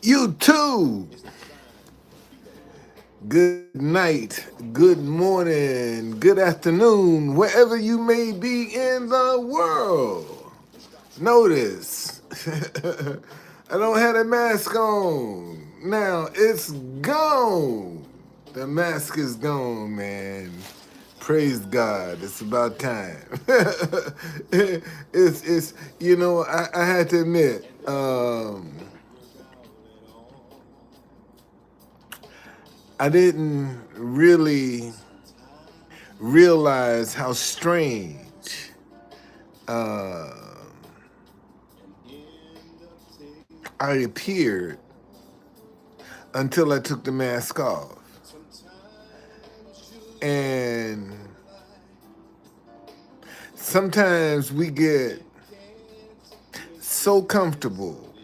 You too. Good night, good morning, good afternoon, wherever you may be in the world. Notice, I don't have a mask on. Now it's gone. The mask is gone, man. Praise God. It's about time. it's I had to admit, I didn't really realize how strange uh, I appeared until I took the mask off. And sometimes we get so comfortable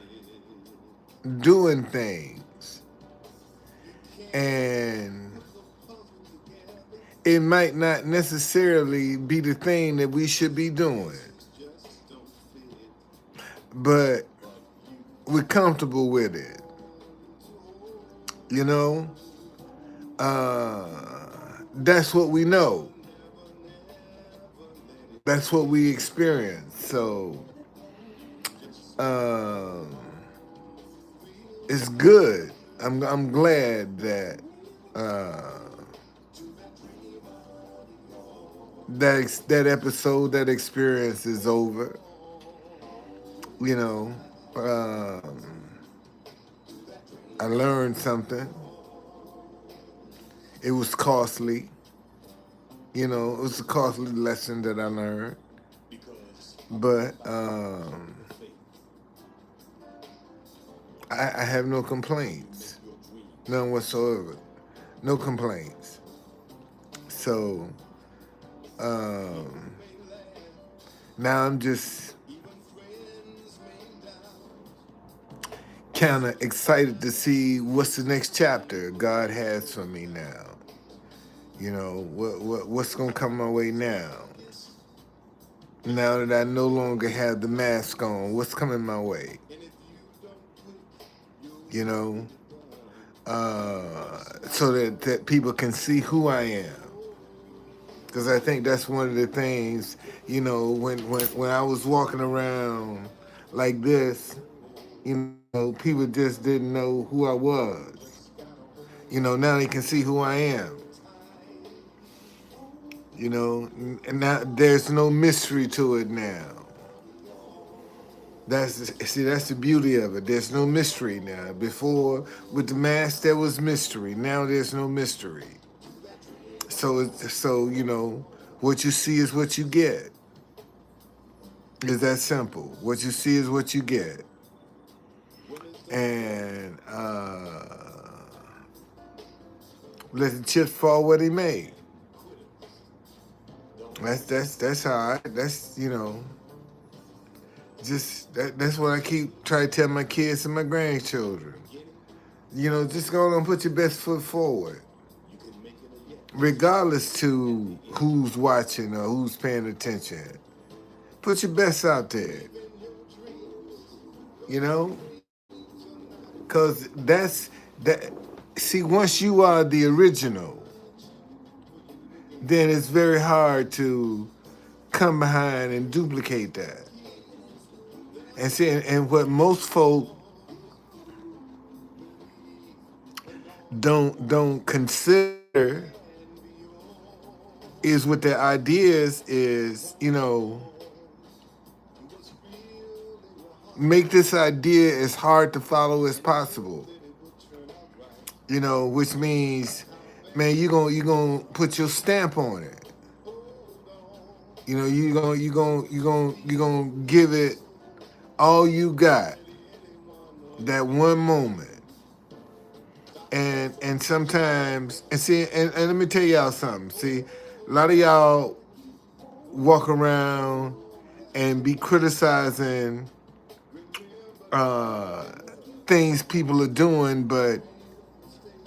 doing things, and it might not necessarily be the thing that we should be doing, but we're comfortable with it. You know, that's what we know. That's what we experience. So um, it's good. I'm glad that that episode, that experience is over. You know, I learned something. It was costly. It was a costly lesson that I learned. But I have no complaints, none whatsoever, no complaints. So um, now I'm just kind of excited to see what's the next chapter God has for me now. What's gonna come my way now? Now that I no longer have the mask on, what's coming my way? You know, so that people can see who I am. Because I think that's one of the things, when I was walking around like this, people just didn't know who I was. Now they can see who I am. And now there's no mystery to it now. That's the beauty of it. There's no mystery now. Before, with the mask, there was mystery. Now there's no mystery. So what you see is what you get. It's that simple. What you see is what you get. And let the chips fall where they may. That's how that's what I keep trying to tell my kids and my grandchildren. Just go on and put your best foot forward. Regardless to who's watching or who's paying attention. Put your best out there. Because that's that. See, once you are the original, then it's very hard to come behind and duplicate that. And see, and what most folk don't consider is what their ideas is, make this idea as hard to follow as possible. Which means, man, you gonna put your stamp on it. You gonna give it all you got that one moment. And sometimes, and see, and let me tell y'all something. See, a lot of y'all walk around and be criticizing things people are doing, but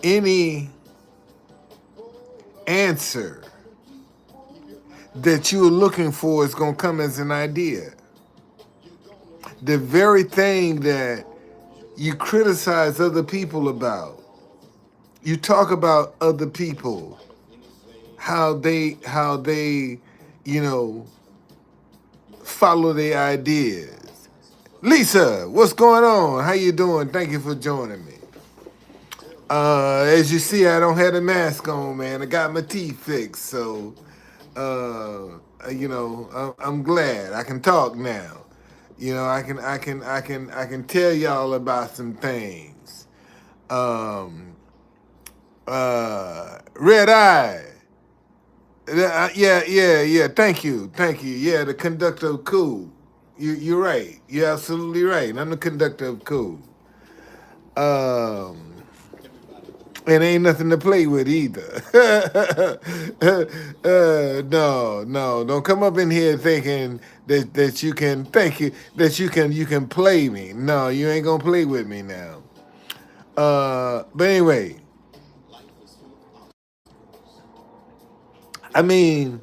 any answer that you're looking for is going to come as an idea. The very thing that you criticize other people about. You talk about other people, how they, you know, follow their ideas. Lisa, what's going on? How you doing? Thank you for joining me. As you see, I don't have a mask on, man. I got my teeth fixed, so I'm glad I can talk now. I can tell y'all about some things. Um, Red Eye. Yeah. Thank you. Yeah, the conductor of Cool. You're right. You're absolutely right. I'm the conductor of Cool. Um, and ain't nothing to play with either. No, don't come up in here thinking that you can. Thank you that you can play me. No, you ain't gonna play with me now. But anyway, I mean,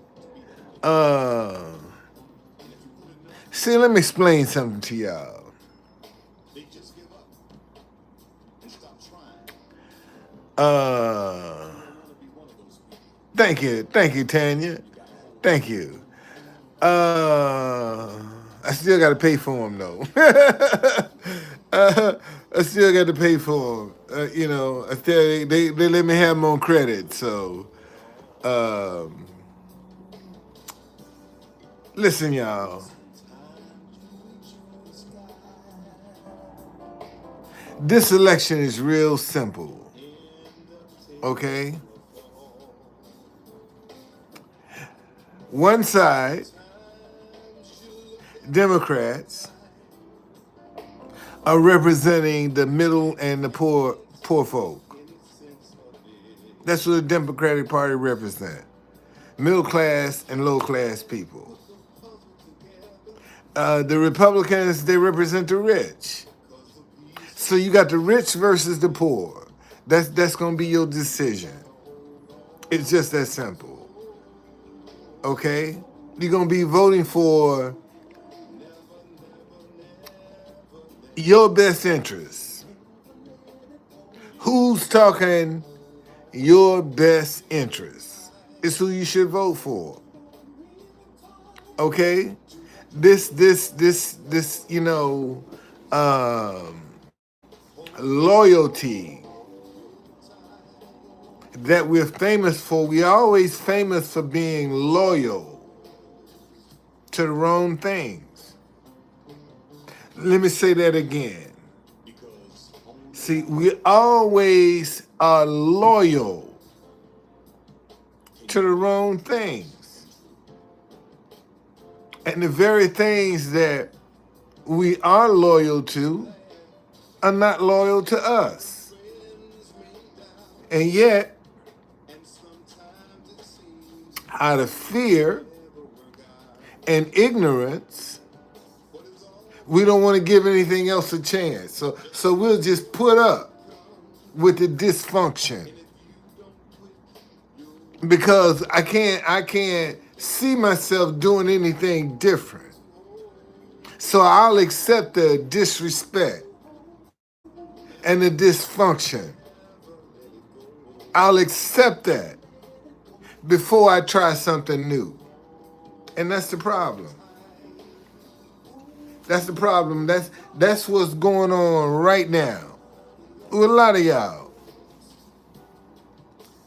uh, see, let me explain something to y'all. Uh, thank you, Tanya. Thank you. I still got to pay for them though. I still got to pay for them. I still they let me have them on credit. So, um, listen, y'all. This election is real simple. Okay, one side, Democrats, are representing the middle and the poor folk. That's what the Democratic Party represents. Middle class and low class people. The Republicans, they represent the rich. So you got the rich versus the poor. That's gonna be your decision. It's just that simple. Okay? You're gonna be voting for your best interests. Who's talking your best interests? It's who you should vote for. Okay? This, loyalty that we're famous for. We're always famous for being loyal to the wrong things. Let me say that again. See, we always are loyal to the wrong things. And the very things that we are loyal to are not loyal to us. And yet, out of fear and ignorance, we don't want to give anything else a chance. So we'll just put up with the dysfunction. Because I can't see myself doing anything different. So I'll accept the disrespect and the dysfunction. I'll accept that before I try something new. And that's the problem. That's the problem. That's what's going on right now with a lot of y'all.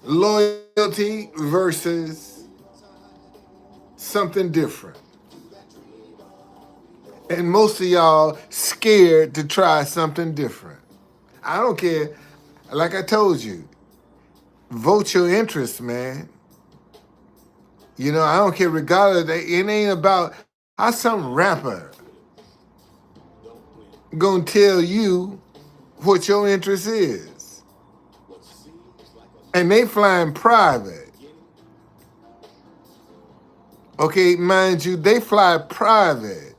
Loyalty versus something different. And most of y'all scared to try something different. I don't care. Like I told you, vote your interest, man. I don't care regardless. It ain't about how some rapper gonna tell you what your interest is. And they flying private. Okay, mind you, they fly private.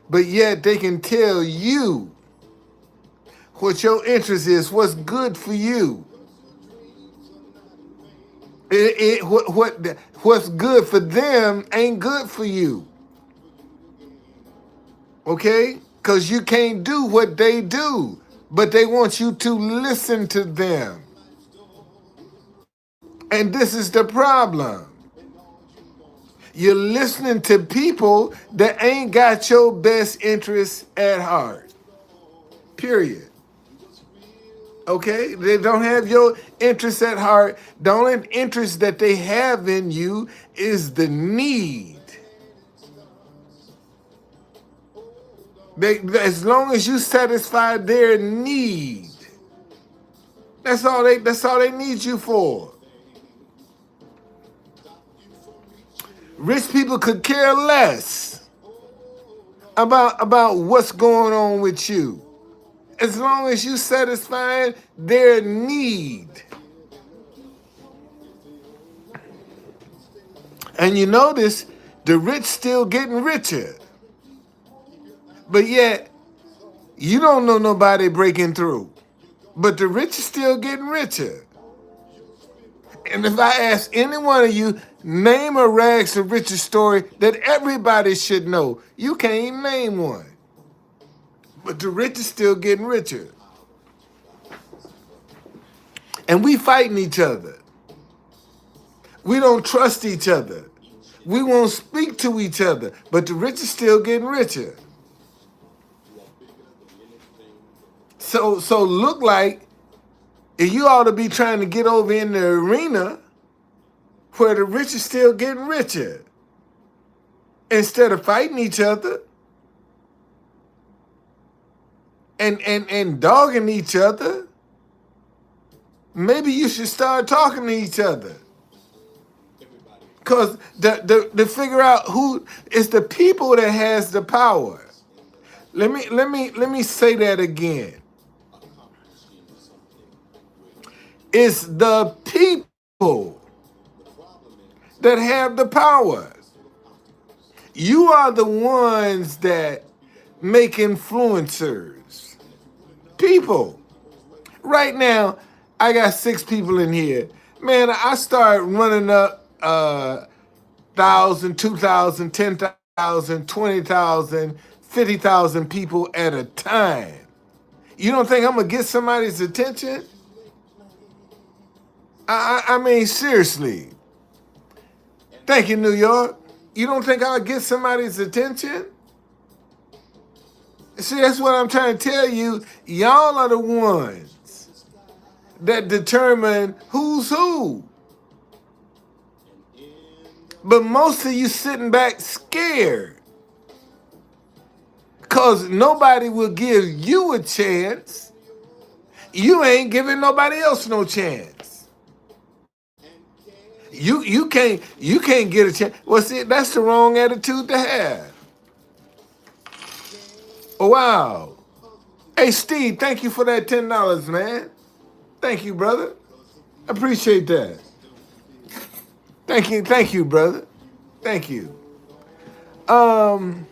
But yet they can tell you what your interest is, what's good for you. What's good for them ain't good for you. Okay? because you can't do what they do, but they want you to listen to them. And this is the problem. You're listening to people that ain't got your best interests at heart. Period. Okay? They don't have your interests at heart. The only interest that they have in you is the need. As long as you satisfy their need, that's all they need you for. Rich people could care less about what's going on with you, as long as you satisfy their need. And you notice the rich still getting richer, but yet you don't know nobody breaking through. But the rich is still getting richer. And if I ask any one of you, name a rags to riches story that everybody should know, you can't name one. But the rich is still getting richer. And we fighting each other. We don't trust each other. We won't speak to each other. But the rich is still getting richer. So look like you ought to be trying to get over in the arena where the rich is still getting richer, instead of fighting each other and dogging each other. Maybe you should start talking to each other. Because to figure out who is the people that has the power. Let me say that again. It's the people that have the power. You are the ones that make influencers. People. Right now, I got 6 people in here. Man, I start running up 1,000, 2,000, 10,000, 20,000, 50,000 people at a time. You don't think I'm gonna get somebody's attention? I mean, seriously. Thank you, New York. You don't think I'll get somebody's attention? See, that's what I'm trying to tell you. Y'all are the ones that determine who's who. But most of you sitting back scared because nobody will give you a chance. You ain't giving nobody else no chance. You can't get a chance. Well, see, that's the wrong attitude to have. Oh, wow. Hey, Steve, thank you for that $10, man. Thank you, brother. Appreciate that. Thank you, brother. Thank you. And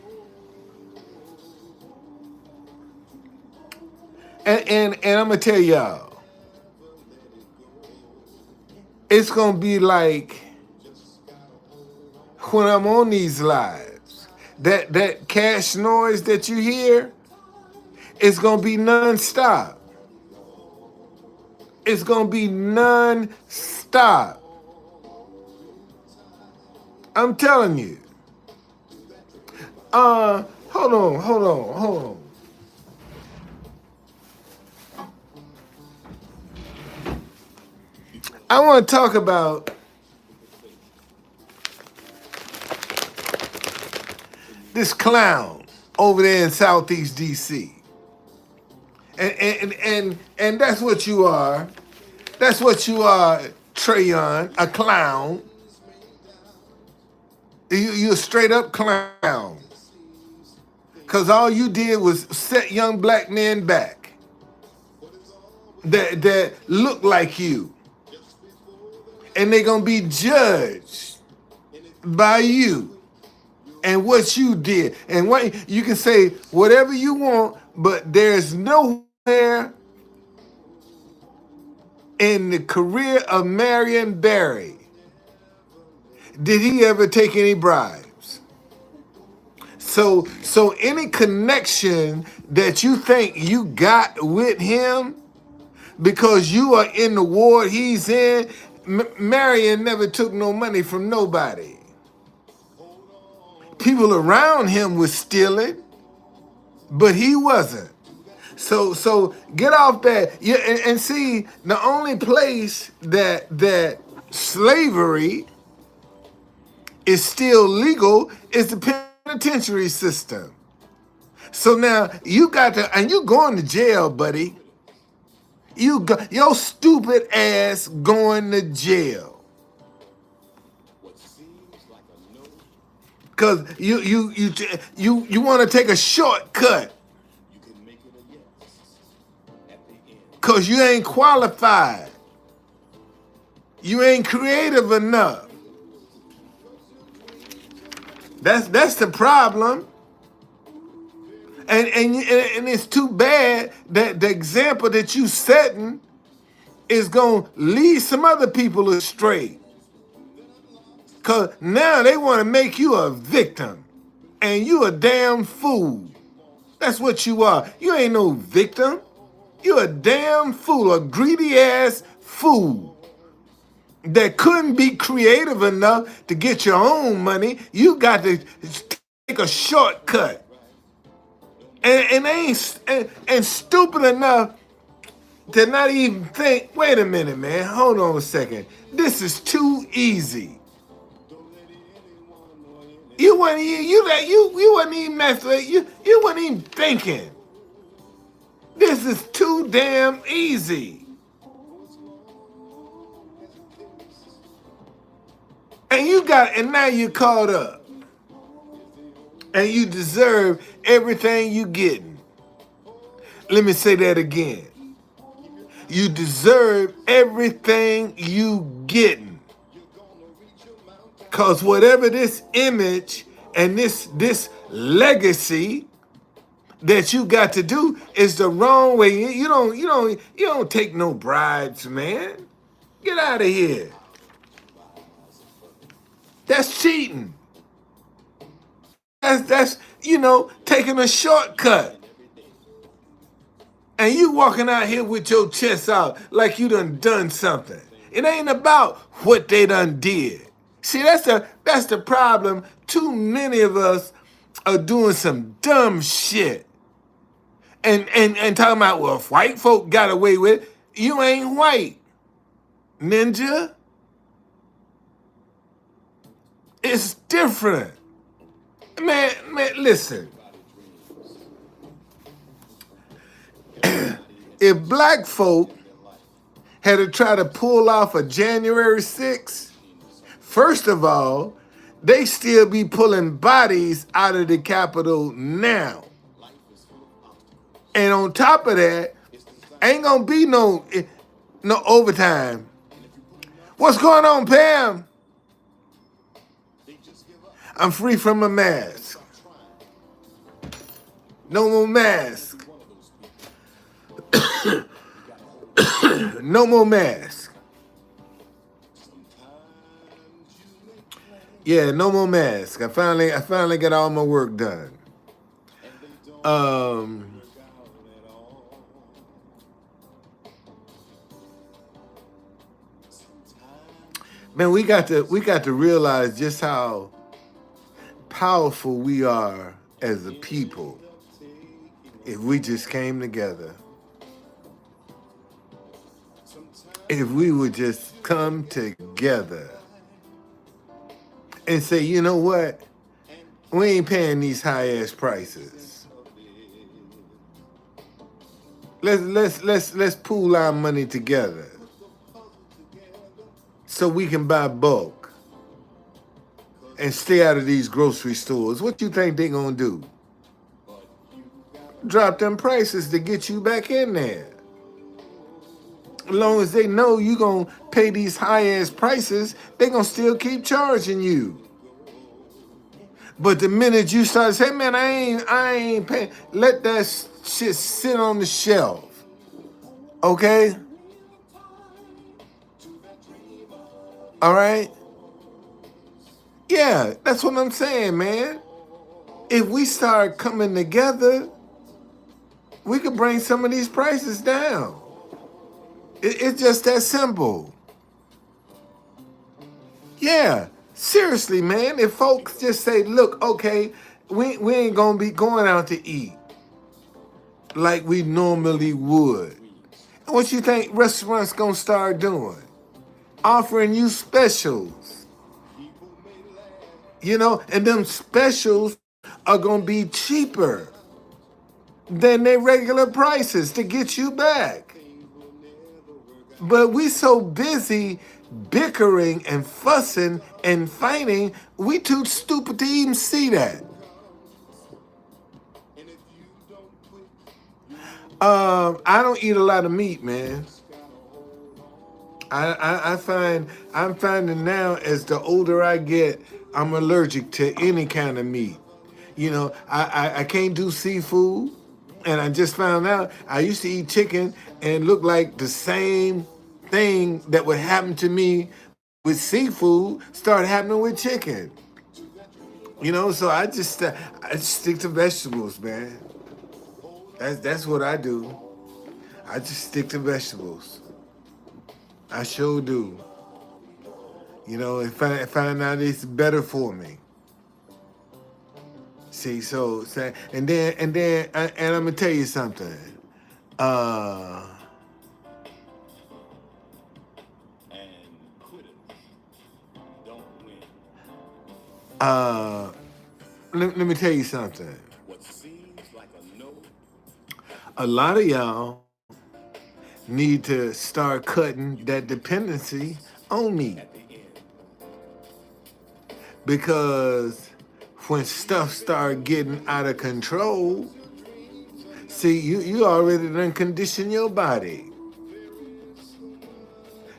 I'm gonna tell y'all, it's gonna be like when I'm on these lives, that cash noise that you hear, it's gonna be nonstop. It's gonna be non-stop. I'm telling you. Hold on. I want to talk about this clown over there in Southeast DC. And that's what you are. That's what you are, Trayon, a clown. You're a straight up clown. Because all you did was set young black men back that look like you. And they're going to be judged by you and what you did. And what you can say whatever you want, but there's nowhere in the career of Marion Barry did he ever take any bribes. So any connection that you think you got with him because you are in the ward he's in, Marion never took no money from nobody. People around him was stealing, but he wasn't. So get off that. Yeah, and see, the only place that slavery is still legal is the penitentiary system. So now you got to, and you going to jail, buddy. Your stupid ass going to jail. Cause you want to take a shortcut. Cause you ain't qualified. You ain't creative enough. That's the problem. And it's too bad that the example that you setting is gonna lead some other people astray. Cause now they want to make you a victim. And you a damn fool. That's what you are. You ain't no victim. You a damn fool, a greedy ass fool that couldn't be creative enough to get your own money. You got to take a shortcut. And ain't stupid enough to not even think, wait a minute, man, hold on a second. This is too easy. You wasn't even messing. You wasn't even thinking. This is too damn easy. And now you're caught up. And you deserve everything you getting. Let me say that again. You deserve everything you getting. Cause whatever this image and this legacy that you got to do is the wrong way. You don't take no bribes, man. Get out of here. That's cheating. That's taking a shortcut. And you walking out here with your chest out like you done something. It ain't about what they done did. See, that's the problem. Too many of us are doing some dumb shit. And talking about, well, if white folk got away with it, you ain't white, ninja. It's different. Man, listen. If black folk had to try to pull off a January 6th, first of all, they still be pulling bodies out of the Capitol now. And on top of that, ain't gonna be no overtime. What's going on, Pam? I'm free from a mask. No more mask. No more mask. Yeah, no more mask. I finally got all my work done. Man, we got to realize just how powerful we are as a people if we just came together. If we would just come together and say, you know what? We ain't paying these high ass prices. Let's pool our money together so we can buy bulk and stay out of these grocery stores. What you think they gonna do? Drop them prices to get you back in there. As long as they know you gonna pay these high ass prices, they gonna still keep charging you. But the minute you start saying, man, I ain't paying, let that shit sit on the shelf. Okay? All right? Yeah, that's what I'm saying, man. if we start coming together, we could bring some of these prices down. It's just that simple. Yeah, seriously, man. If folks just say, look, okay, we ain't gonna be going out to eat like we normally would. What you think restaurants gonna start doing? Offering you specials. You know, and them specials are gonna be cheaper than their regular prices to get you back. But we so busy bickering and fussing and fighting, we too stupid to even see that. I don't eat a lot of meat, man. I'm finding now as the older I get, I'm allergic to any kind of meat. You know, I can't do seafood, and I just found out I used to eat chicken and look like the same thing that would happen to me with seafood started happening with chicken. You know, so I just stick to vegetables, man. That's what I do. I just stick to vegetables. I sure do. You know, and find out it's better for me. See, and I'm gonna tell you something. Uh, uh, let me tell you something. A lot of y'all need to start cutting that dependency on me, because when stuff start getting out of control, see, you already done condition your body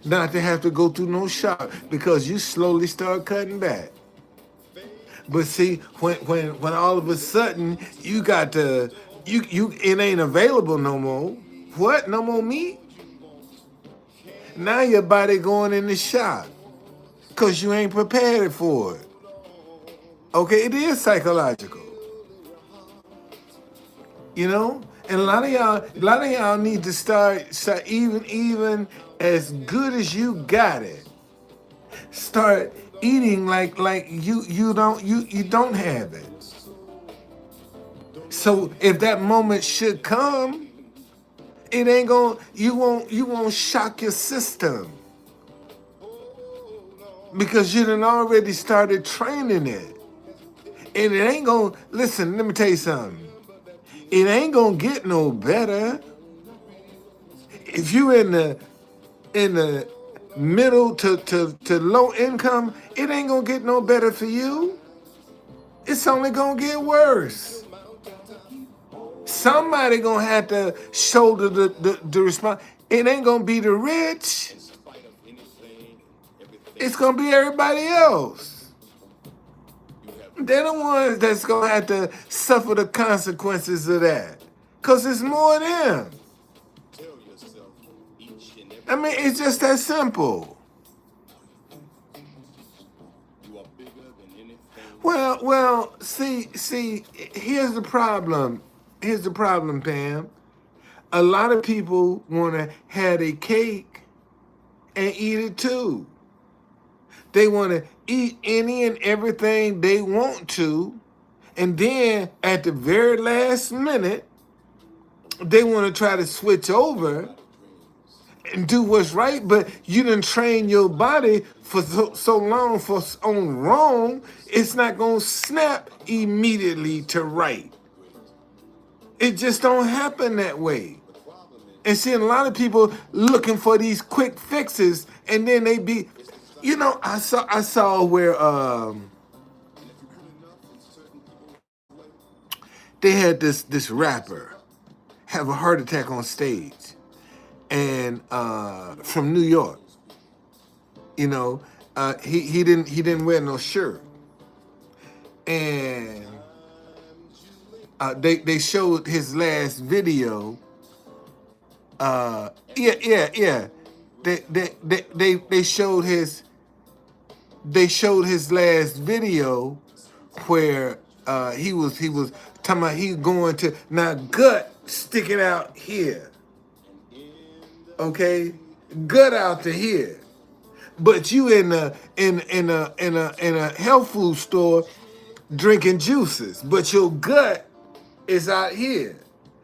not to have to go through no shock because you slowly start cutting back. But see, when all of a sudden you got to it ain't available no more. What? No more meat? Now your body going into shock because you ain't prepared for it. Okay, it is psychological. You know? And a lot of y'all need to start even as good as you got it. Start eating like you don't have it. So if that moment should come, it ain't gonna you won't shock your system because you done already started training it. And it ain't gonna listen, let me tell you something. It ain't gonna get no better. If you in the middle to low income, it ain't gonna get no better for you. It's only gonna get worse. Somebody gonna have to shoulder the response. It ain't gonna be the rich. It's gonna be everybody else. They're the ones that's gonna have to suffer the consequences of that. Cause it's more of them. I mean, it's just that simple. Well, see, here's the problem. Here's the problem, Pam. A lot of people want to have a cake and eat it too. They want to eat any and everything they want to, and then at the very last minute, they want to try to switch over and do what's right, but you done train your body for so long on wrong, it's not going to snap immediately to right. It just don't happen that way. And seeing a lot of people looking for these quick fixes, and then they be, you know, I saw where they had this rapper have a heart attack on stage, and from New York, you know, he didn't wear no shirt, and they showed his last video. Yeah. They showed his last video where he was talking about he going to now gut sticking out here, okay, gut out to here, but you in a health food store drinking juices, but your gut is out here.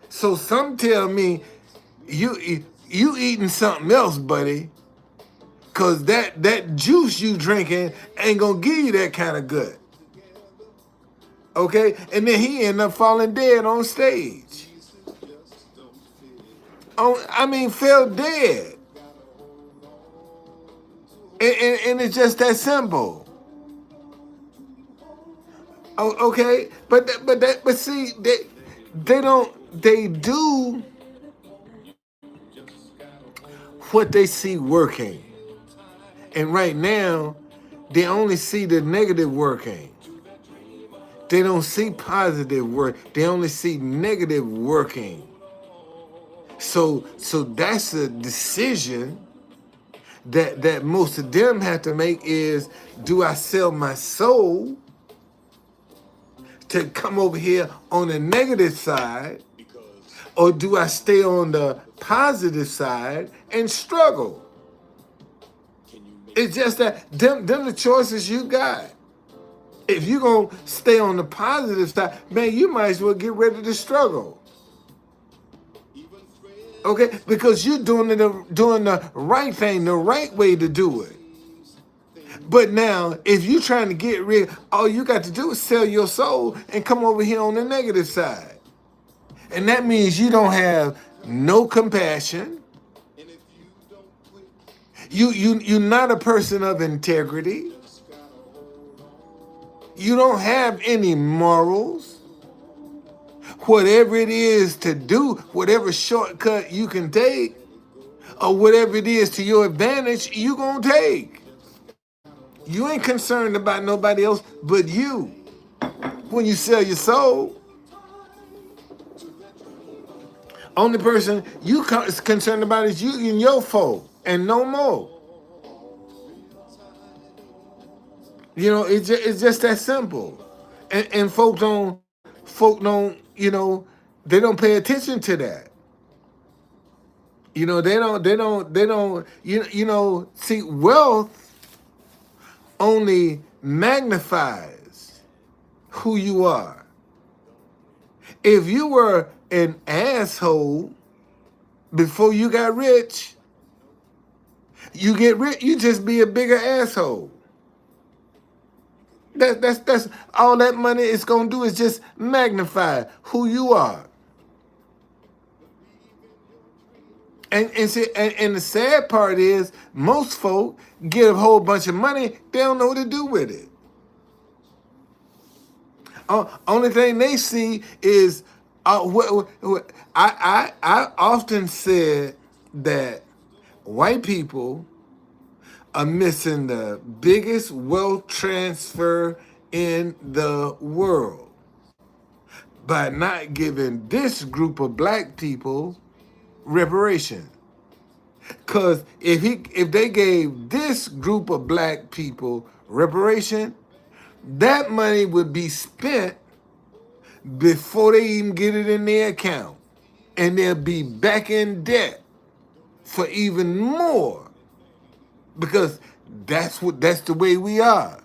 So some tell me you eating something else, buddy, cause that juice you drinking ain't gonna give you that kind of gut. Okay, and then he ended up falling dead on stage. I mean, fell dead, and it's just that simple. Oh, okay, but see, they do what they see working, and right now they only see the negative working. They don't see positive work. They only see negative working. So that's a decision that most of them have to make is, do I sell my soul to come over here on the negative side, or do I stay on the positive side and struggle? It's just that them the choices you got. If you're going to stay on the positive side, man, you might as well get ready to struggle. Okay? Because you're doing the right thing, the right way to do it. But now, if you're trying to get rid, all you got to do is sell your soul and come over here on the negative side. And that means you don't have no compassion. You're not a person of integrity. You don't have any morals. Whatever it is to do, whatever shortcut you can take, or whatever it is to your advantage, you gonna take. You ain't concerned about nobody else but you. When you sell your soul, only person you is concerned about is you and your folk, and no more. You know, it's just that simple. And folk don't, they don't pay attention to that. You know, they don't, see, wealth only magnifies who you are. If you were an asshole before you got rich, you get rich, you just be a bigger asshole. That's all that money is gonna do is just magnify who you are. And the sad part is most folk get a whole bunch of money, they don't know what to do with it. Only thing they see is I often said that white people are missing the biggest wealth transfer in the world by not giving this group of black people reparation. Because if they gave this group of black people reparation, that money would be spent before they even get it in their account. And they'll be back in debt for even more. Because that's the way we are.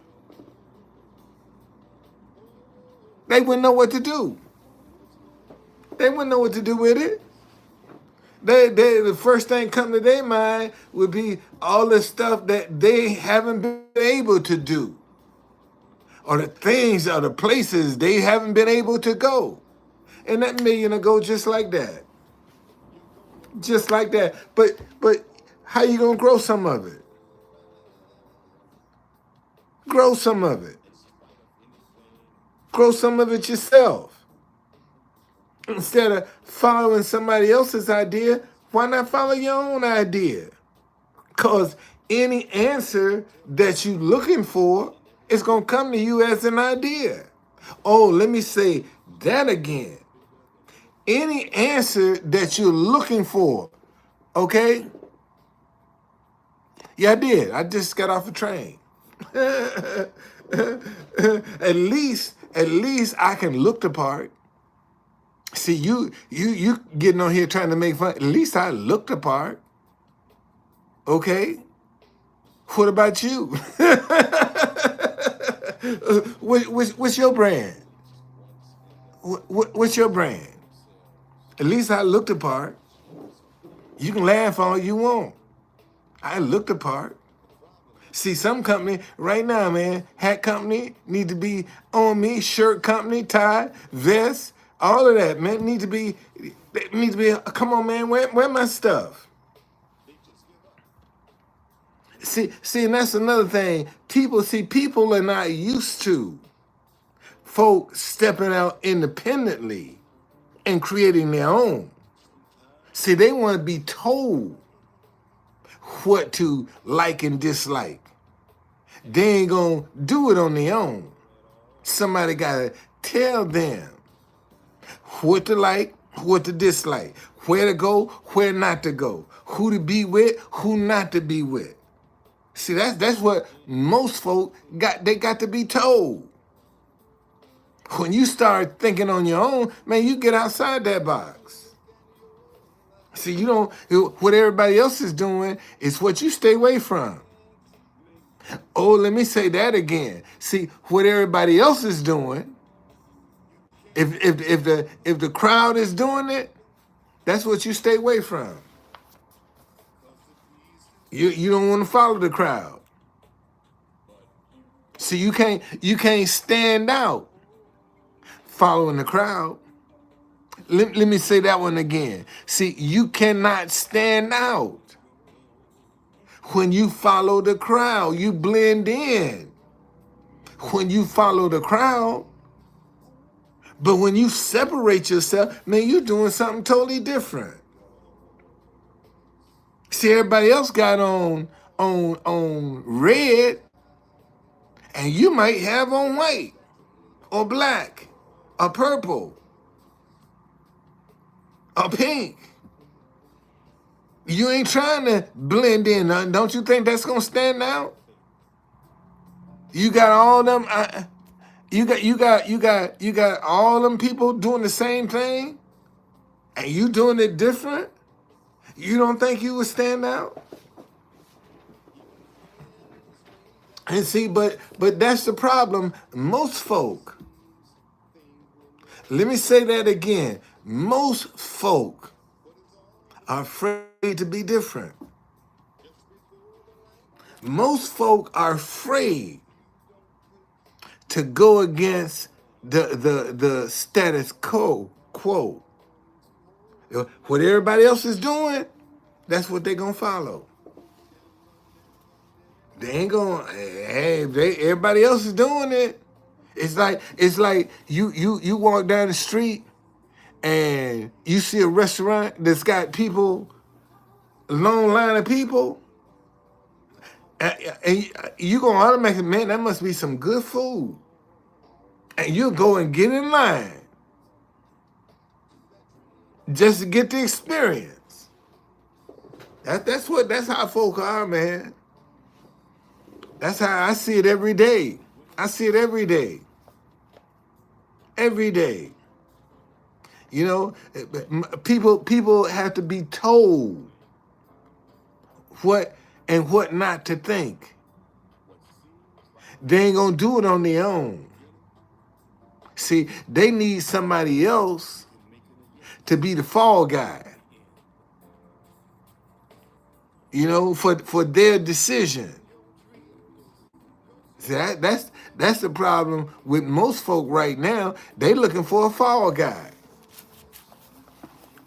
They wouldn't know what to do. They wouldn't know what to do with it. The first thing come to their mind would be all the stuff that they haven't been able to do, or the things or the places they haven't been able to go. And that million will go just like that. Just like that. But how you gonna grow some of it? Grow some of it. Grow some of it yourself. Instead of following somebody else's idea, why not follow your own idea? Because any answer that you're looking for is going to come to you as an idea. Oh, let me say that again. Any answer that you're looking for, okay? Yeah, I did. I just got off a train. At least At least I can look the part. See, you getting on here trying to make fun. At least I look the part. Okay. What about you? What's your brand? What's your brand? At least I look the part. You can laugh all you want. I look the part. See, some company right now, man, hat company need to be on me, shirt company, tie, vest, all of that, man, need to be, come on, man, where my stuff? See, and that's another thing. People are not used to folk stepping out independently and creating their own. See, they want to be told what to like and dislike. They ain't gonna do it on their own. Somebody gotta tell them what to like, what to dislike, where to go, where not to go, who to be with, who not to be with. See, that's what most folk they got to be told. When you start thinking on your own, man, you get outside that box. See, you don't, what everybody else is doing is what you stay away from. Oh, let me say that again. See, what everybody else is doing, if the crowd is doing it, that's what you stay away from. You don't want to follow the crowd. See, you can't stand out following the crowd. Let me say that one again. See, you cannot stand out when you follow the crowd. You blend in when you follow the crowd. But when you separate yourself, man, you're doing something totally different. See, everybody else got on red, and you might have on white or black or purple or pink. You ain't trying to blend in. Don't you think that's gonna stand out? You got all them. You got all them people doing the same thing, and you doing it different. You don't think you would stand out? And see, but that's the problem. Most folk. Let me say that again. Most folk are afraid to be different. Most folk are afraid to go against the status quo. What everybody else is doing, that's what they're gonna follow. They ain't gonna. Hey, everybody else is doing it. It's like you walk down the street and you see a restaurant that's got people, a long line of people, and you gonna automatically, man, that must be some good food, and you go and get in line just to get the experience. That's how folk are, man. That's how I see it every day. I see it every day. Every day. You know, people have to be told what and what not to think. They ain't gonna do it on their own. See, they need somebody else to be the fall guy. You know, for their decision. See, that's the problem with most folk right now. They looking for a fall guy.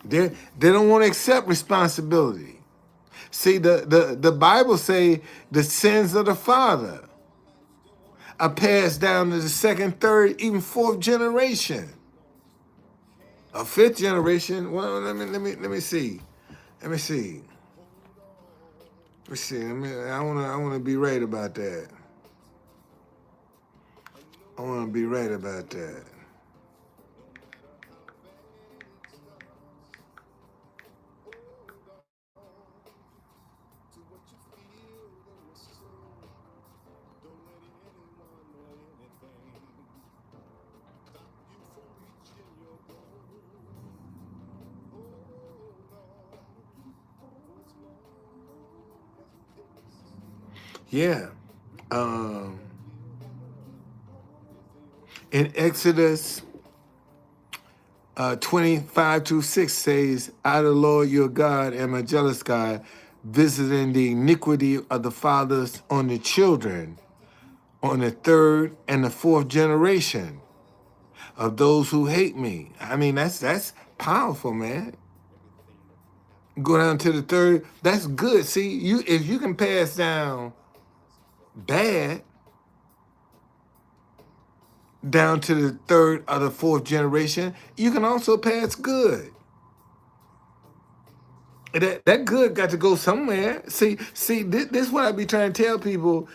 They don't want to accept responsibility. See, the Bible say the sins of the father are passed down to the second, third, even fourth generation. A fifth generation. Well, let me see. Let me see. Let's see. I wanna be right about that. I wanna be right about that. Yeah. Um, in Exodus 25-6 says, I, the Lord your God, am a jealous God, visiting the iniquity of the fathers on the children, on the third and the fourth generation of those who hate me. I mean, that's powerful, man. Go down to the third. That's good. See, you if you can pass down bad down to the third or the fourth generation, you can also pass good. That good got to go somewhere. See, this is what I be trying to tell people.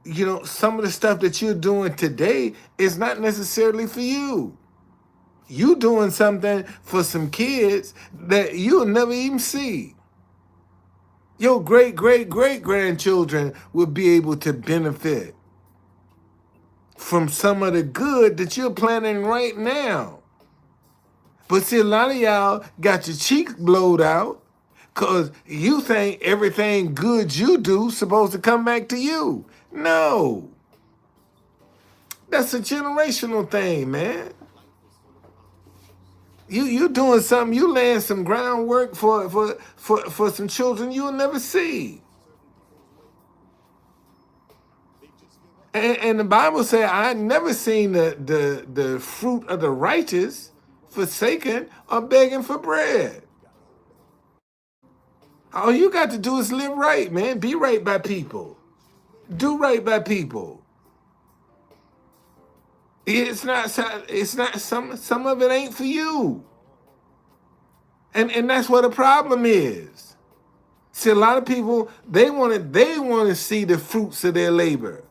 You know, some of the stuff that you're doing today is not necessarily for you. You doing something for some kids that you'll never even see. Your great grandchildren will be able to benefit from some of the good that you're planning right now. But see, a lot of y'all got your cheeks blowed out because you think everything good you do supposed to come back to you. No. That's a generational thing, man. You doing something, you laying some groundwork for some children you'll never see. And the Bible says, I never seen the fruit of the righteous forsaken or begging for bread. All you got to do is live right, man. Be right by people. Do right by people. It's not some of it ain't for you. And that's what the problem is. See, a lot of people, they want to see the fruits of their labor.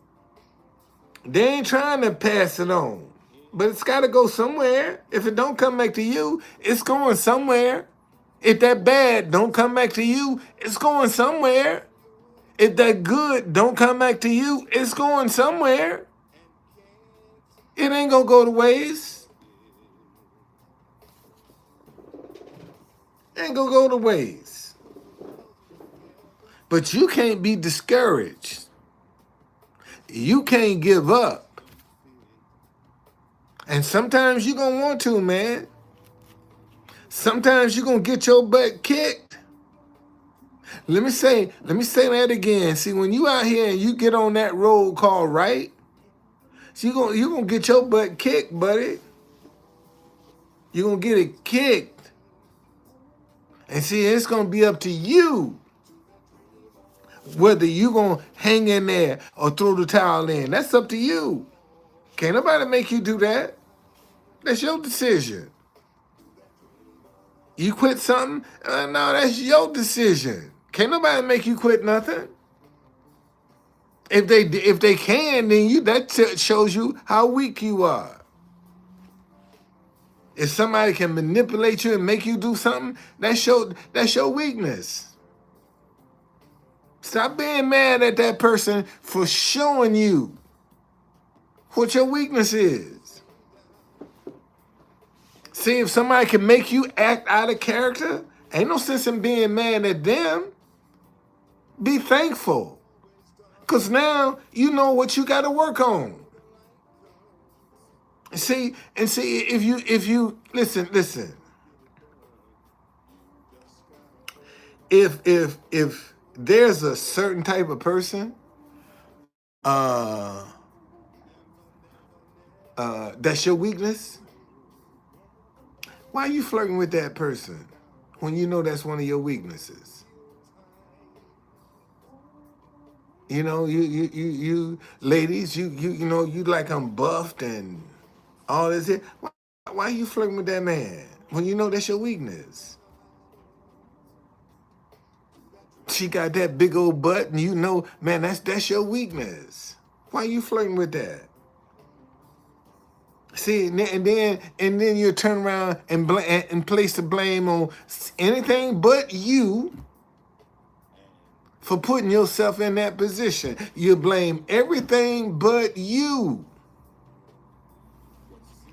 They ain't trying to pass it on. But it's got to go somewhere. If it don't come back to you, it's going somewhere. If that bad don't come back to you, it's going somewhere. If that good don't come back to you, it's going somewhere. It ain't gonna go to waste. It ain't gonna go to waste. But you can't be discouraged. You can't give up. And sometimes you're gonna want to, man. Sometimes you're gonna get your butt kicked. Let me say that again. See, when you out here and you get on that road called right, so you're gonna get your butt kicked, buddy. You're gonna get it kicked. And see, it's gonna be up to you whether you gonna hang in there or throw the towel in. That's up to you. Can't nobody make you do that. That's your decision. You quit something? No, that's your decision. Can't nobody make you quit nothing. If they can, then that shows you how weak you are. If somebody can manipulate you and make you do something, that's your weakness. Stop being mad at that person for showing you what your weakness is. See, if somebody can make you act out of character, ain't no sense in being mad at them. Be thankful. Because now you know what you got to work on. See, if you listen. If there's a certain type of person that's your weakness, why are you flirting with that person when you know that's one of your weaknesses? You know, you ladies, you know, you like I'm buffed and all this here. Why are you flirting with that man when you know that's your weakness? She got that big old butt, and you know, man, that's your weakness. Why are you flirting with that? See, and then you turn around and place the blame on anything but you for putting yourself in that position. You blame everything but you.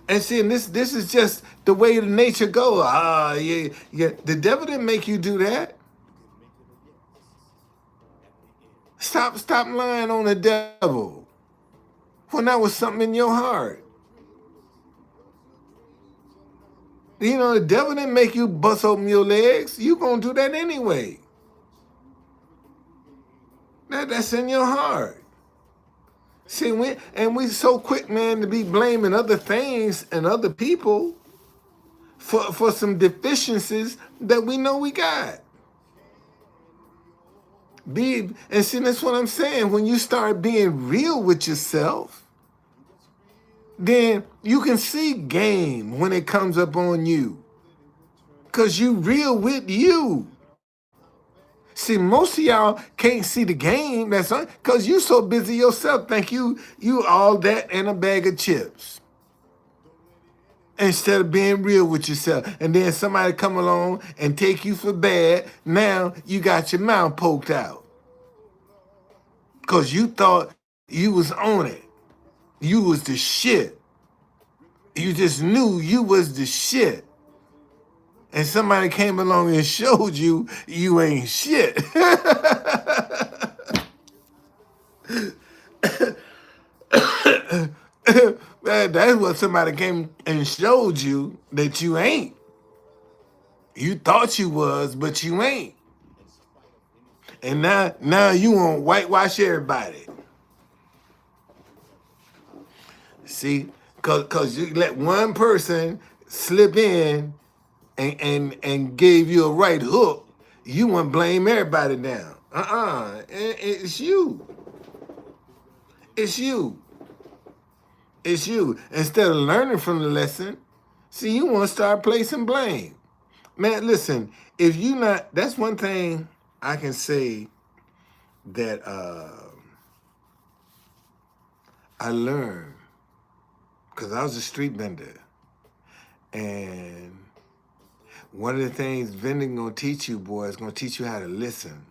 And see, and this is just the way the nature goes. Yeah. The devil didn't make you do that. Stop lying on the devil when that was something in your heart. You know, the devil didn't make you bust open your legs. You gonna do that anyway. That's in your heart. See, we so quick, man, to be blaming other things and other people for some deficiencies that we know we got. And see, that's what I'm saying. When you start being real with yourself, then you can see game when it comes up on you. Because you real with you. See, most of y'all can't see the game that's on because you so busy yourself. Think you all that and a bag of chips. Instead of being real with yourself. And then somebody come along and take you for bad. Now you got your mouth poked out. Because you thought you was on it. You was the shit. You just knew you was the shit. And somebody came along and showed you ain't shit. That's what somebody came and showed you that you ain't. You thought you was, but you ain't. And now you want to whitewash everybody. See, cause you let one person slip in and gave you a right hook, you want to blame everybody now. It's you. It's you. It's you. Instead of learning from the lesson, see, you want to start placing blame. Man, listen, if you not, that's one thing I can say that I learned, because I was a street vendor. And one of the things vending gonna teach you, boy, is gonna teach you how to listen.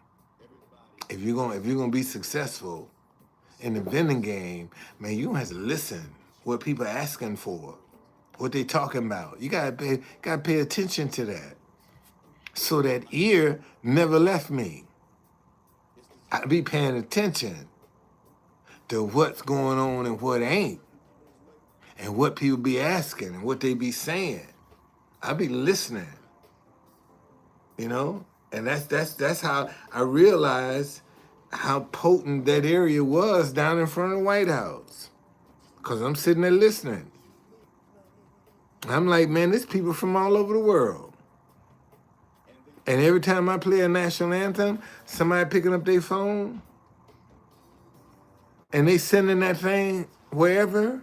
If you're gonna be successful in the vending game, man, you have to listen what people are asking for, what they talking about. You gotta pay attention to that. So that ear never left me. I be paying attention to what's going on and what ain't, and what people be asking and what they be saying. I be listening, you know, and that's how I realized how potent that area was down in front of the White House. Because I'm sitting there listening. I'm like, man, there's people from all over the world. And every time I play a national anthem, somebody picking up their phone and they sending that thing wherever.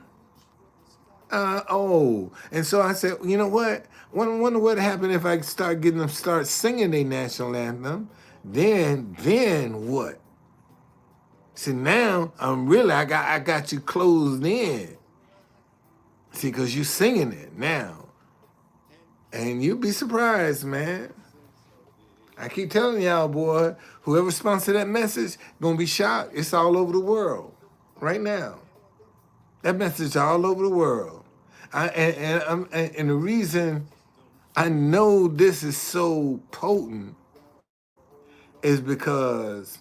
And so I said, you know what? Wonder what happened if I start getting them start singing their national anthem. Then what? See, now I got you closed in. See, because you singing it now. And you'll be surprised, man. I keep telling y'all, boy, whoever sponsored that message, gonna be shocked. It's all over the world right now. That message all over the world. And the reason I know this is so potent is because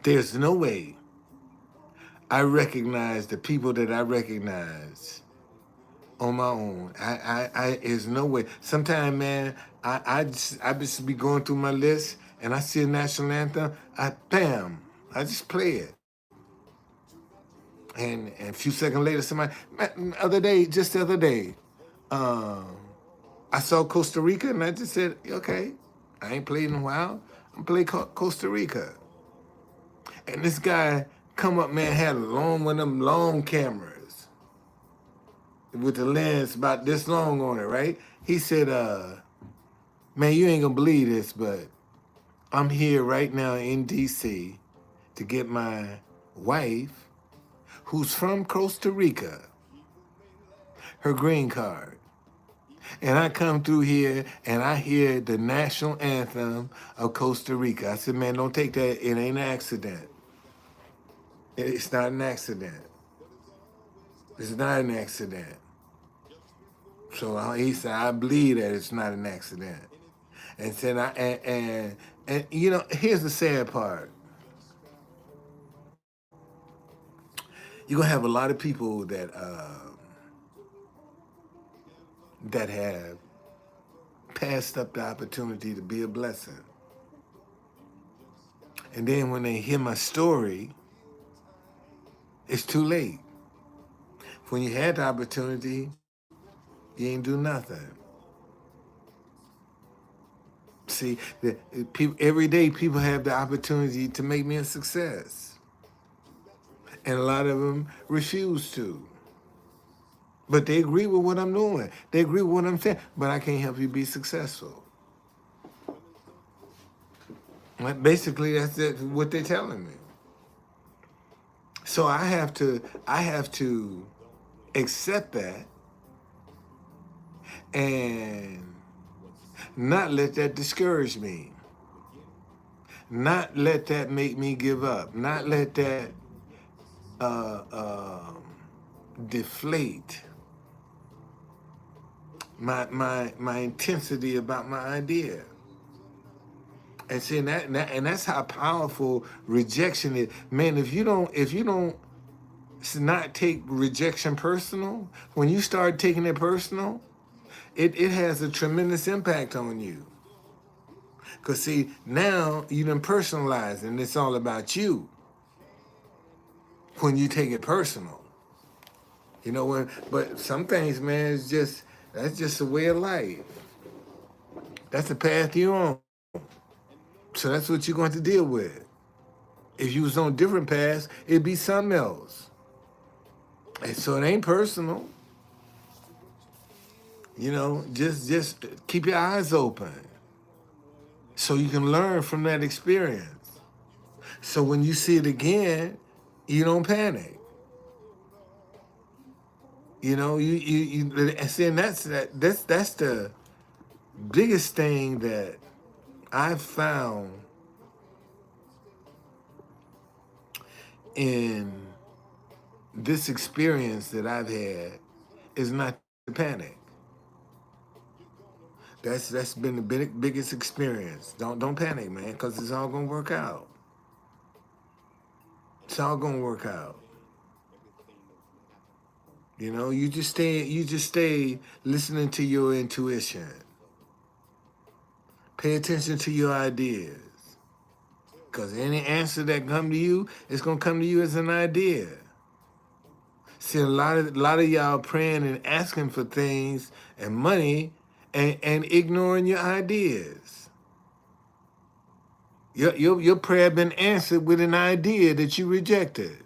there's no way I recognize the people that I recognize on my own. There's no way. Sometimes, man, I just be going through my list and I see a national anthem. I just play it. And a few seconds later, somebody, just the other day, I saw Costa Rica and I just said, okay, I ain't played in a while. I'm playing Costa Rica. And this guy come up, man, had one of them long cameras with the lens about this long on it, right? He said, man, you ain't gonna believe this, but I'm here right now in DC to get my wife, who's from Costa Rica, her green card. And I come through here and I hear the national anthem of Costa Rica. I said, man, don't take that. It ain't an accident. It's not an accident. It's not an accident. So he said, I believe that it's not an accident. And said, and you know, here's the sad part. You're gonna have a lot of people that have passed up the opportunity to be a blessing. And then when they hear my story, it's too late. When you had the opportunity, you ain't do nothing. See, every day people have the opportunity to make me a success. And a lot of them refuse to. But they agree with what I'm doing. They agree with what I'm saying. But I can't help you be successful. Basically, that's what they're telling me. So I have to accept that and not let that discourage me. Not let that make me give up. Not let that uh, uh, deflate my intensity about my idea. And see, and that's how powerful rejection is. Man, if you don't not take rejection personal, when you start taking it personal, it has a tremendous impact on you. Because see, now you done personalize and it's all about you when you take it personal. You know, but some things, man, that's just a way of life. That's the path you're on. So that's what you're going to deal with. If you was on different paths, it'd be something else. And so it ain't personal. You know, just keep your eyes open so you can learn from that experience. So when you see it again, you don't panic. You know, and see, and that's the biggest thing that I've found in this experience that I've had is not to panic. That's been the biggest experience. Don't panic, man, because it's all gonna work out. It's all gonna work out. You know, you just stay listening to your intuition. Pay attention to your ideas. Because any answer that come to you, it's gonna come to you as an idea. See, a lot of y'all praying and asking for things and money and ignoring your ideas. Your prayer been answered with an idea that you rejected.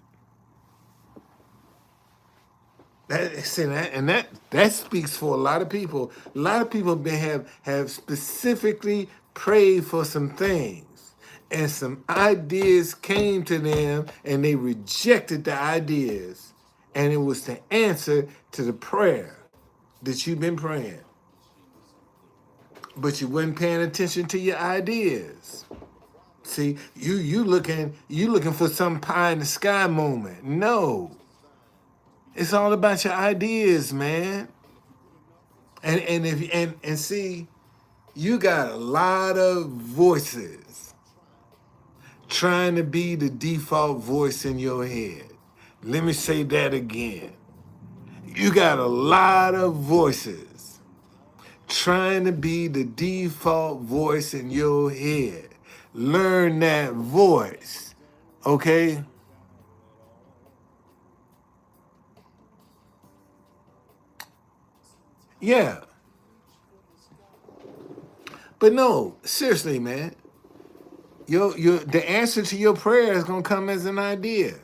That speaks for a lot of people. A lot of people have specifically prayed for some things, and some ideas came to them, and they rejected the ideas, and it was the answer to the prayer that you've been praying, but you weren't paying attention to your ideas. See, you looking for some pie in the sky moment. No. It's all about your ideas, man. And see, you got a lot of voices trying to be the default voice in your head. Let me say that again. You got a lot of voices trying to be the default voice in your head. Learn that voice, okay? Yeah. But no, seriously, man. The answer to your prayer is gonna come as an idea.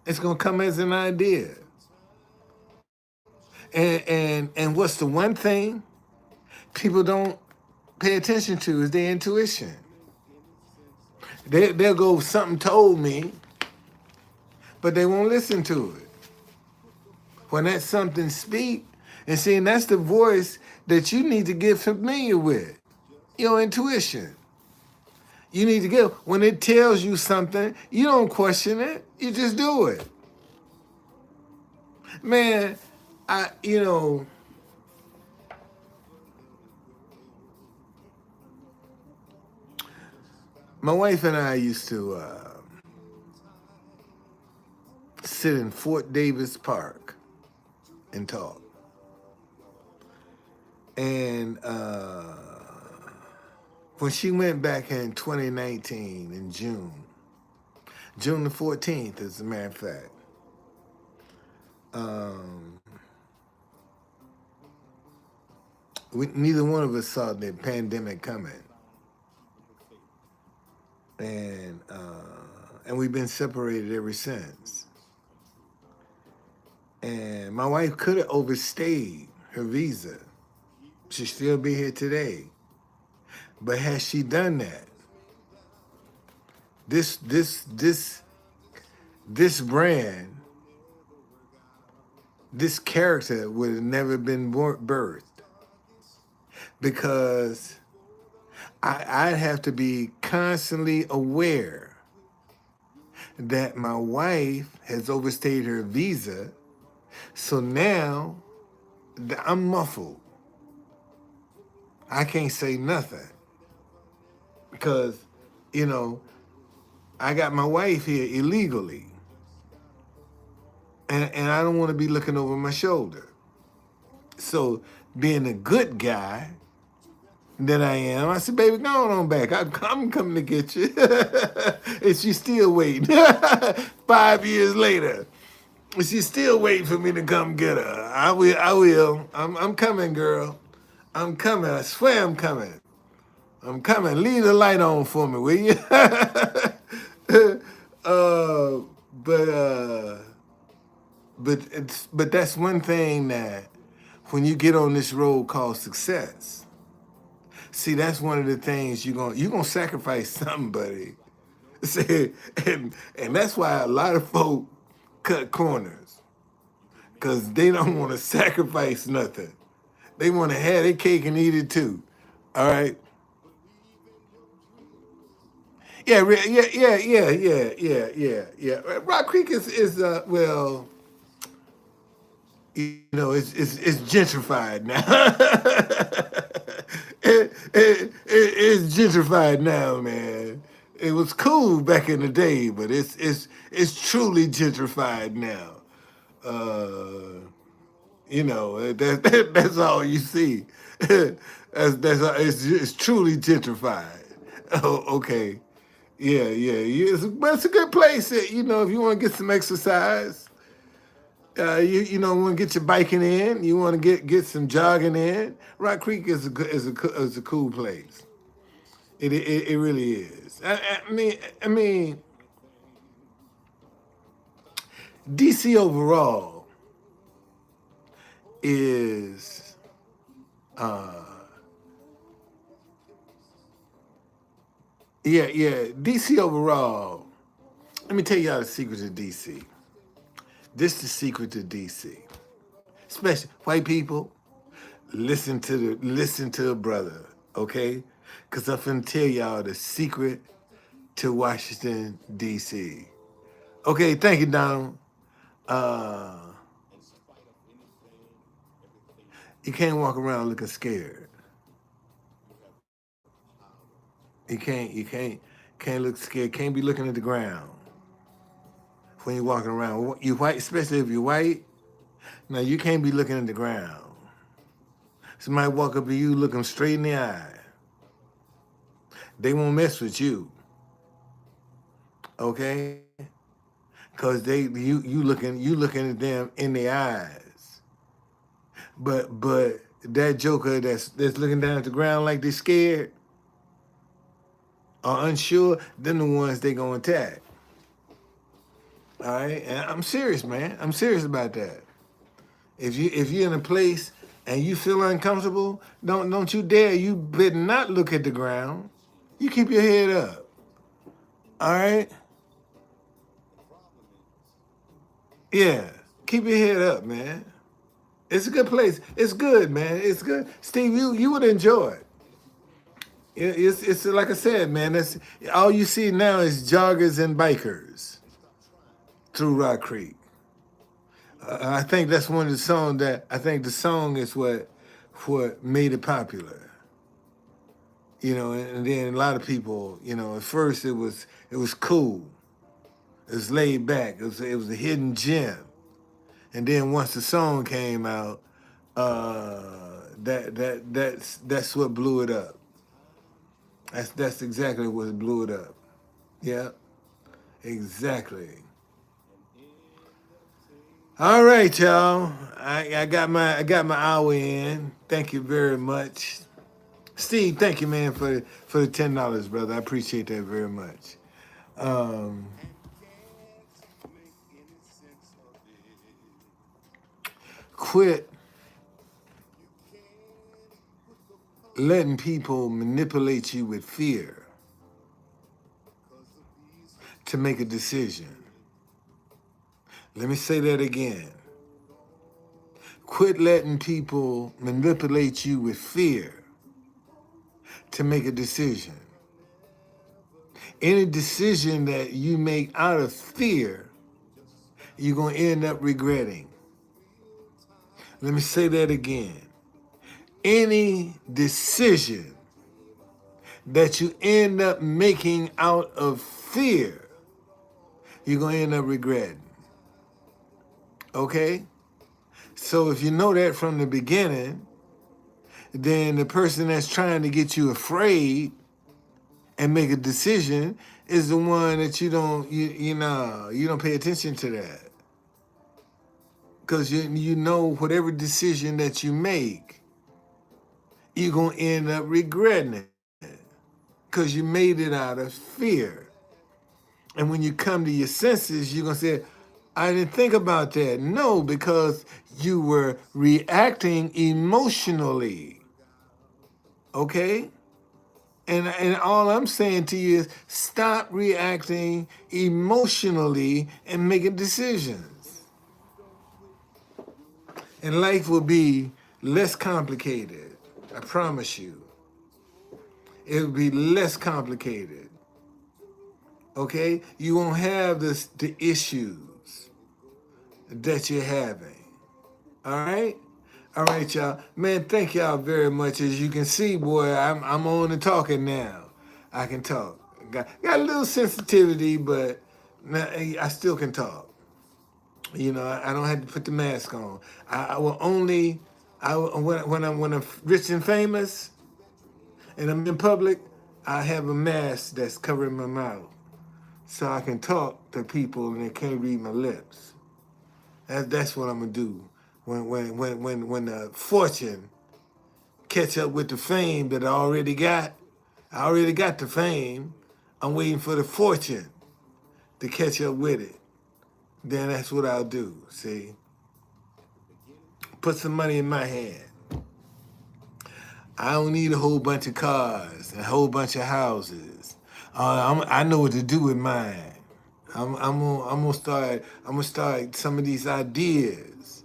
It's gonna come as an idea. And what's the one thing people don't pay attention to is their intuition. They'll go, something told me, but they won't listen to it. When that something speak, and see, and that's the voice that you need to get familiar with, your intuition. You need to get, when it tells you something, you don't question it, you just do it. Man, my wife and I used to sit in Fort Davis Park and talk. And when she went back in 2019 in June the 14th, as a matter of fact, neither one of us saw the pandemic coming. And we've been separated ever since. And my wife could have overstayed her visa. She'd still be here today. But has she done that? This brand, this character would have never been birthed, because I'd have to be constantly aware that my wife has overstayed her visa, so now I'm muffled. I can't say nothing because, I got my wife here illegally, and I don't want to be looking over my shoulder. So being a good guy that I am, I said, baby, go on back. I'm coming to get you. And she's still waiting. 5 years later, she's still waiting for me to come get her. I will. I'm coming, girl. I'm coming. I swear I'm coming. I'm coming. Leave the light on for me, will you? But that's one thing that when you get on this road called success, see, that's one of the things you're gonna sacrifice somebody. See, and that's why a lot of folk cut corners, because they don't want to sacrifice nothing. They want to have their cake and eat it too. All right. Yeah. Rock Creek is well, it's gentrified now. It's gentrified now, man. It was cool back in the day, but it's truly gentrified now. That's all you see. It's truly gentrified. Oh, okay. Yeah. But it's a good place. If you want to get some exercise, you want to get your biking in, you want to get some jogging in. Rock Creek is a cool place. It really is. I mean, DC overall is DC overall. Let me tell y'all the secret to DC. This is the secret to DC. Especially white people, listen to a brother, okay? Because I'm finna tell y'all the secret to Washington, D.C. Okay, thank you, Donald. You can't walk around looking scared. You can't look scared. Can't be looking at the ground when you're walking around. You white, especially if you're white. Now you can't be looking at the ground. Somebody walk up to you, look them straight in the eye. They won't mess with you, okay? Cause you looking at them in the eyes. But that joker that's looking down at the ground like they're scared or unsure, them the ones they gonna attack. All right, and I'm serious, man. I'm serious about that. If you're in a place and you feel uncomfortable, don't you dare. You better not look at the ground. You keep your head up. All right? Yeah. Keep your head up, man. It's a good place. It's good, man. It's good. Steve, you would enjoy it. It's like I said, man. That's all you see now is joggers and bikers through Rock Creek. I think that's one of the songs the song is what made it popular. And then a lot of people, at first it was cool. It was laid back. It was a hidden gem. And then once the song came out, that's what blew it up. That's exactly what blew it up. Yeah, exactly. All right, y'all. I got my hour in. Thank you very much, Steve. Thank you, man, for the $10, brother. I appreciate that very much. Um, Quit letting people manipulate you with fear to make a decision. Let me say that again. Quit letting people manipulate you with fear to make a decision. Any decision that you make out of fear, you're going to end up regretting. Let me say that again. Any decision that you end up making out of fear, you're going to end up regretting. Okay? So if you know that from the beginning, then the person that's trying to get you afraid and make a decision is the one that you don't pay attention to that. Because you know whatever decision that you make, you're going to end up regretting it because you made it out of fear. And when you come to your senses, you're going to say, I didn't think about that. No, because you were reacting emotionally. Okay? And all I'm saying to you is stop reacting emotionally and making decisions. And life will be less complicated. I promise you. It will be less complicated. Okay? You won't have the issues that you're having. All right? All right, y'all. Man, thank y'all very much. As you can see, boy, I'm on and talking now. I can talk. Got a little sensitivity, but I still can talk. You know, I don't have to put the mask on. I will only, when I'm rich and famous and I'm in public, I have a mask that's covering my mouth so I can talk to people and they can't read my lips. That's what I'm gonna do. When the fortune catch up with the fame that I already got the fame. I'm waiting for the fortune to catch up with it. Then that's what I'll do. See, put some money in my hand. I don't need a whole bunch of cars, a whole bunch of houses. I know what to do with mine. I'm gonna start some of these ideas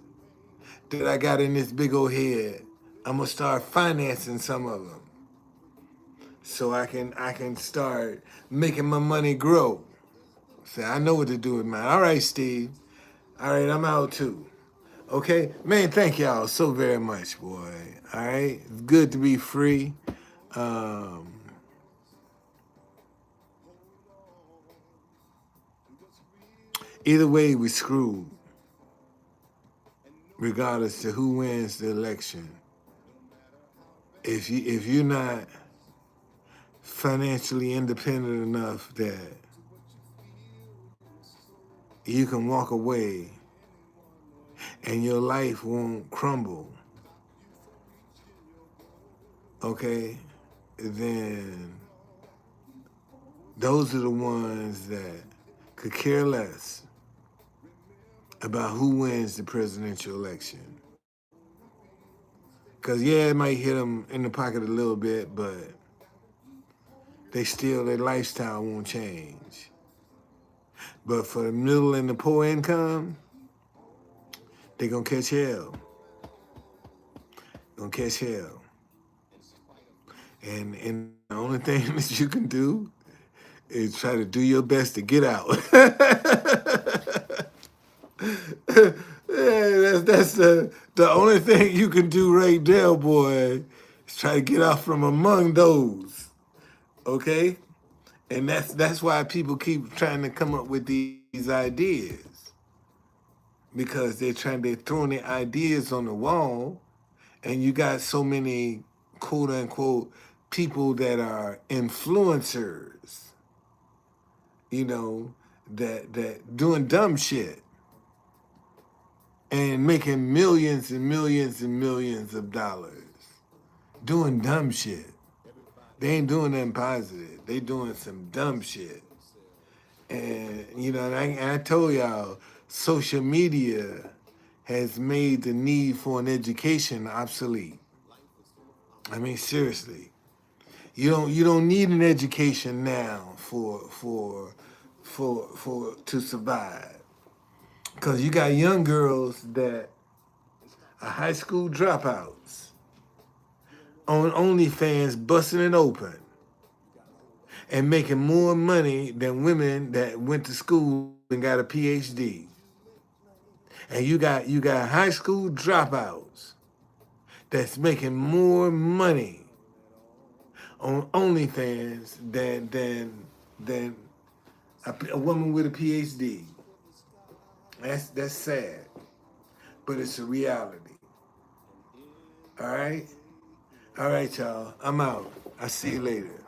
that I got in this big old head. I'm gonna start financing some of them, so I can start making my money grow. So I know what to do with mine. All right, Steve. All right, I'm out too. Okay, man. Thank y'all so very much, boy. All right, it's good to be free. Um, Either way, we screwed, regardless to who wins the election. If you're not financially independent enough that you can walk away and your life won't crumble, okay, then those are the ones that could care less about who wins the presidential election. Because, yeah, it might hit them in the pocket a little bit, but their lifestyle won't change. But for the middle and the poor income, they're going to catch hell. Going to catch hell. And the only thing that you can do is try to do your best to get out. Yeah, that's the only thing you can do right there, boy, is try to get out from among those. Okay? And that's why people keep trying to come up with these these ideas because they're throwing their ideas on the wall, and you got so many quote unquote people that are influencers, you know, that doing dumb shit and making millions and millions and millions of dollars doing dumb shit. They ain't doing nothing positive. They doing some dumb shit. And you know, and I told y'all, social media has made the need for an education obsolete. I mean, seriously, you don't need an education now for to survive, because you got young girls that are high school dropouts on OnlyFans busting it open and making more money than women that went to school and got a PhD. And you got high school dropouts that's making more money on OnlyFans than a woman with a PhD. That's sad, but it's a reality. All right, y'all. I'm out. I see you later.